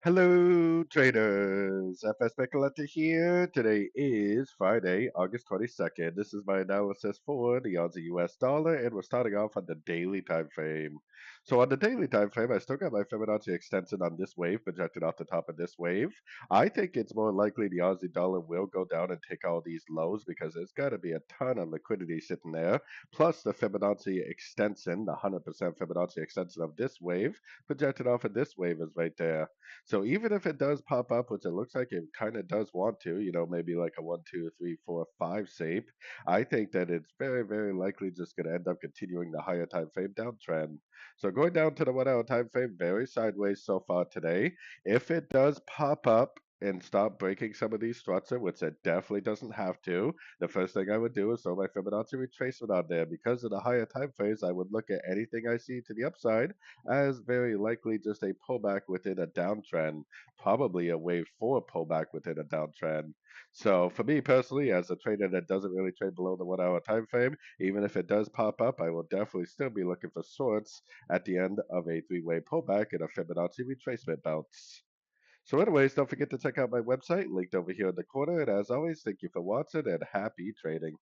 Hello, traders. FX Pip Collector here. Today is Friday, August 22nd. This is my analysis for the Aussie US dollar, and we're starting off on the daily time frame. So, on the daily time frame, I still got my Fibonacci extension on this wave, projected off the top of this wave. I think it's more likely the Aussie dollar will go down and take all these lows because there's got to be a ton of liquidity sitting there. Plus, the Fibonacci extension, the 100% Fibonacci extension of this wave, projected off of this wave, is right there. So even if it does pop up, which it looks like it kind of does want to, maybe like a 1, 2, 3, 4, 5 shape, I think that it's very, very likely just going to end up continuing the higher time frame downtrend. So going down to the 1 hour time frame, very sideways so far today. If it does pop up and stop breaking some of these structure, which it definitely doesn't have to, the first thing I would do is throw my Fibonacci retracement on there. Because of the higher time frames, I would look at anything I see to the upside as very likely just a pullback within a downtrend, probably a wave four pullback within a downtrend. So for me personally, as a trader that doesn't really trade below the 1 hour time frame, even if it does pop up, I will definitely still be looking for shorts at the end of a three-way pullback and a Fibonacci retracement bounce. So anyways, don't forget to check out my website linked over here in the corner. And as always, thank you for watching and happy trading.